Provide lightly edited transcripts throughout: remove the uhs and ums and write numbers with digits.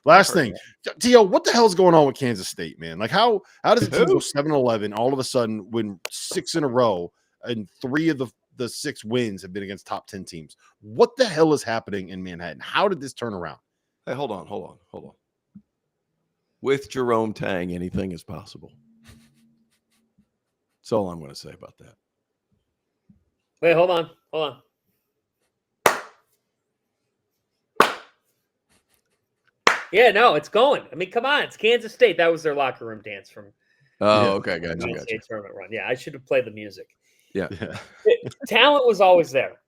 Last thing, Tio, what the hell's going on with Kansas State, man? Like, how does a team go 7-11 all of a sudden win 6 in a row, and 3 of the 6 wins have been against top 10 teams? What the hell is happening in Manhattan? How did this turn around? Hey, hold on. With Jerome Tang, anything is possible. That's all I'm going to say about that. Wait, hold on. Yeah, no, it's going. I mean, come on. It's Kansas State. That was their locker room dance from okay. Gotcha. NCAA tournament run. Yeah, I should have played the music. Yeah. Talent was always there.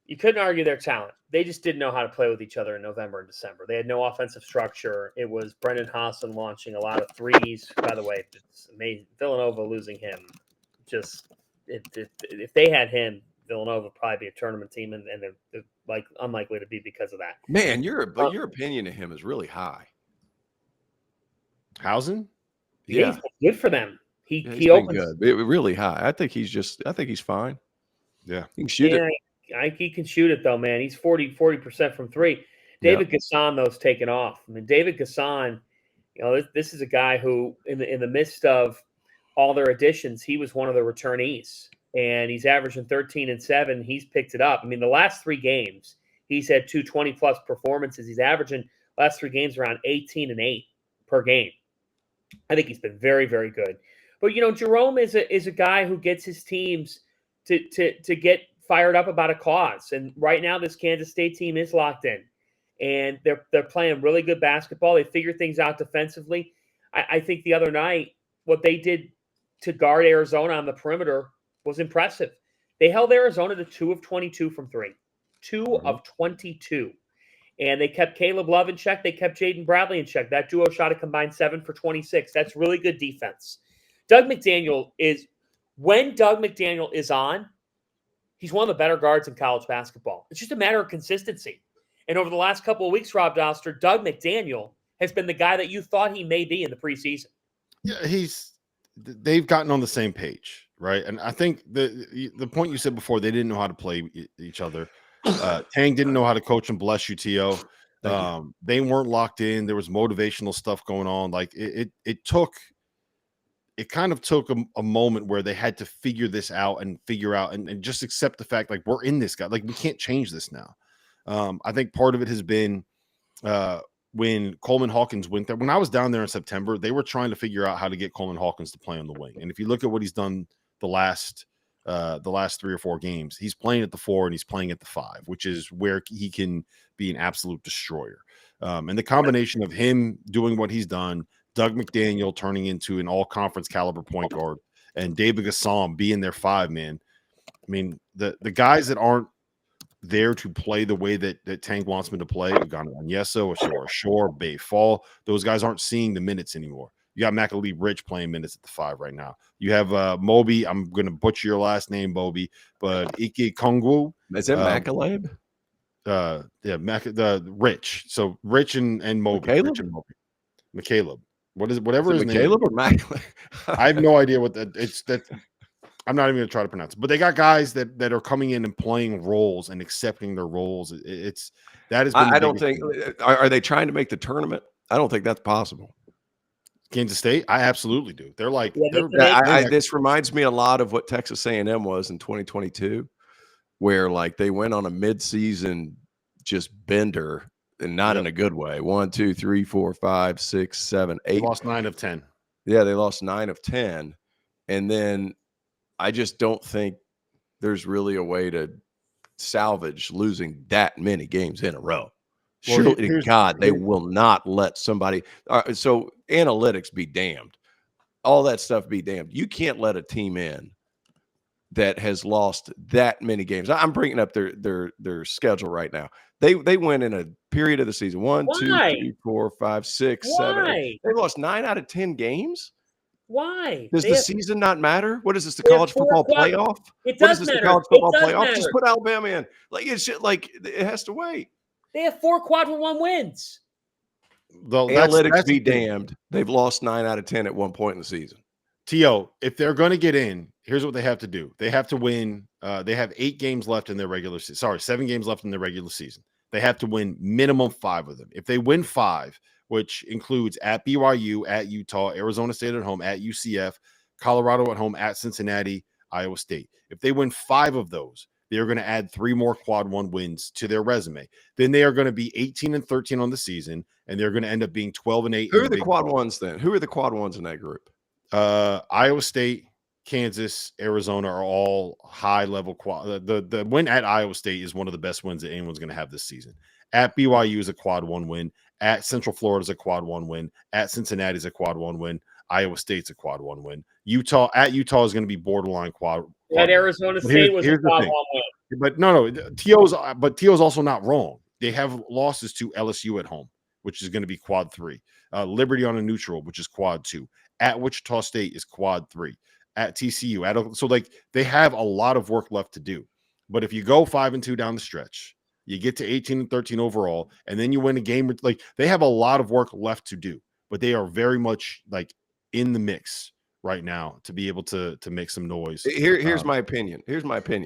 You couldn't argue their talent. They just didn't know how to play with each other in November and December. They had no offensive structure. It was Brendan Hassan launching a lot of threes. By the way, it's amazing. Villanova losing him. If they had him, Villanova would probably be a tournament team, and they're like unlikely to be because of that. Man, your opinion of him is really high. Hausen? Yeah, he's good for them. He opens good. Really high. I think he's fine. Yeah, he can shoot it. He can shoot it though, man. He's 40% from 3. David Gasson, though, is taken off. I mean, David Gasson, this is a guy who, in the midst of all their additions, he was one of the returnees, and he's averaging 13 and 7. He's picked it up. I mean, the last 3 games, he's had 2 20-plus performances. He's averaging last 3 games around 18 and 8 per game. I think he's been very, very good. But Jerome is a guy who gets his teams to get fired up about a cause. And right now, this Kansas State team is locked in, and they're playing really good basketball. They figure things out defensively. I think the other night, what they did to guard Arizona on the perimeter was impressive. They held Arizona to 2 of 22 from 3. 2 of 22. And they kept Caleb Love in check. They kept Jaden Bradley in check. That duo shot a combined 7 for 26. That's really good defense. When Doug McDaniel is on, he's one of the better guards in college basketball. It's just a matter of consistency. And over the last couple of weeks, Rob Doster, Doug McDaniel has been the guy that you thought he may be in the preseason. Yeah, they've gotten on the same page, right? And I think the point you said before, they didn't know how to play each other. Tang didn't know how to coach and bless you, T.O. They weren't locked in. There was motivational stuff going on. Like it kind of took a moment where they had to figure this out and just accept the fact, like, we're in this guy. Like, we can't change this now. I think part of it has been when Coleman Hawkins went there. When I was down there in September, they were trying to figure out how to get Coleman Hawkins to play on the wing. And if you look at what he's done the last 3 or 4 games, he's playing at the 4 and he's playing at the 5, which is where he can be an absolute destroyer. And the combination of him doing what he's done, Doug McDaniel turning into an all-conference caliber point guard, and David Gasson being their 5 man. I mean, the guys that aren't there to play the way that Tang wants them to play, Uganda Onyeso, Shore, Bay Fall, those guys aren't seeing the minutes anymore. You got McAlee Rich playing minutes at the 5 right now. You have Moby. I'm going to butcher your last name, Moby, but Ike Kongwu. Is that McAleb? The Rich. So Rich and Moby. McCaleb? Rich and Moby. McCaleb. What is it? Whatever his name. McCaleb or McAleb? I have no idea what that. It's that. I'm not even going to try to pronounce it. But they got guys that are coming in and playing roles and accepting their roles. That has been. I don't think. Are they trying to make the tournament? I don't think that's possible. Kansas State, I absolutely do. They're like, this reminds me a lot of what Texas A&M was in 2022, where like they went on a midseason just bender, and not in a good way. 1, 2, 3, 4, 5, 6, 7, 8. They lost 9 of 10. Yeah, they lost 9 of 10, and then I just don't think there's really a way to salvage losing that many games in a row. Surely to God, they will not let somebody. So analytics be damned. All that stuff be damned. You can't let a team in that has lost that many games. I'm bringing up their schedule right now. They went in a period of the season 1, 2, 3, 4, 5, 6, 7, 8. They lost 9 out of 10 games. Why? Does the season not matter? What is this, the college football playoff? It does matter. The college football playoff? Just put Alabama in. Like it has to wait. They have 4 quadruple one wins. Analytics be damned. They've lost 9 out of 10 at one point in the season. T.O., if they're going to get in, here's what they have to do. They have to win. They have 8 games left in their regular season. 7 games left in their regular season. They have to win minimum 5 of them. If they win 5, which includes at BYU, at Utah, Arizona State at home, at UCF, Colorado at home, at Cincinnati, Iowa State. If they win 5 of those, they're going to add 3 more quad 1 wins to their resume. Then they are going to be 18-13 on the season, and they're going to end up being 12-8. Who are the quad 1s then? Who are the quad 1s in that group? Iowa State, Kansas, Arizona are all high-level quad. The win at Iowa State is one of the best wins that anyone's going to have this season. At BYU is a quad 1 win. At Central Florida is a quad 1 win. At Cincinnati is a quad 1 win. Iowa State's a quad 1 win. Utah is going to be borderline quad. At Arizona State was a quad 1 win. But no, TO's also not wrong. They have losses to LSU at home, which is going to be quad 3. Liberty on a neutral, which is quad 2. At Wichita State is quad 3. At TCU, so like they have a lot of work left to do. But if you go 5-2 down the stretch, you get to 18-13 overall, and then you win a game. Like they have a lot of work left to do, but they are very much like in the mix right now to be able to make some noise. Here's my opinion.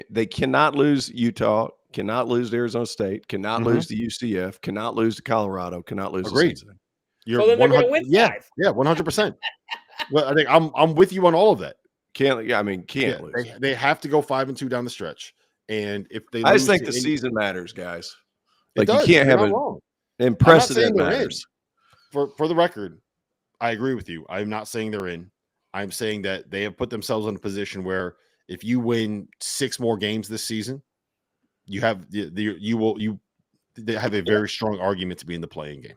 They cannot lose Utah, cannot lose to Arizona State, cannot lose to UCF, cannot lose to Colorado, cannot lose to Cincinnati. So then they're going to win 5. Yeah, 100%. Well, I think I'm with you on all of that. Can't lose. They have to go 5-2 down the stretch. And if they I just think the season matters, guys. Like you can't have an precedent matters. For the record, I agree with you. I'm not saying they're in. I'm saying that they have put themselves in a position where if you win 6 more games this season, they have a very strong argument to be in the playing game.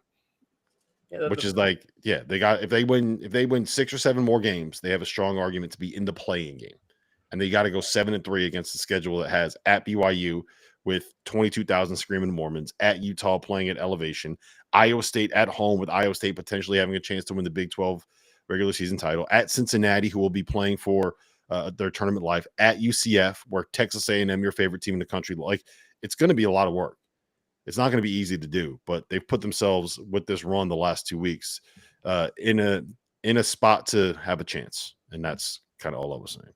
Yeah, which is like, if they win 6 or 7 more games, they have a strong argument to be in the playing game. And they got to go 7-3 against the schedule that has at BYU with 22,000 screaming Mormons, at Utah playing at elevation, Iowa State at home with Iowa State potentially having a chance to win the Big 12 regular season title, at Cincinnati, who will be playing for their tournament life, at UCF, where Texas A&M, your favorite team in the country, like it's going to be a lot of work. It's not going to be easy to do, but they've put themselves with this run the last 2 weeks in a spot to have a chance, and that's kind of all I was saying.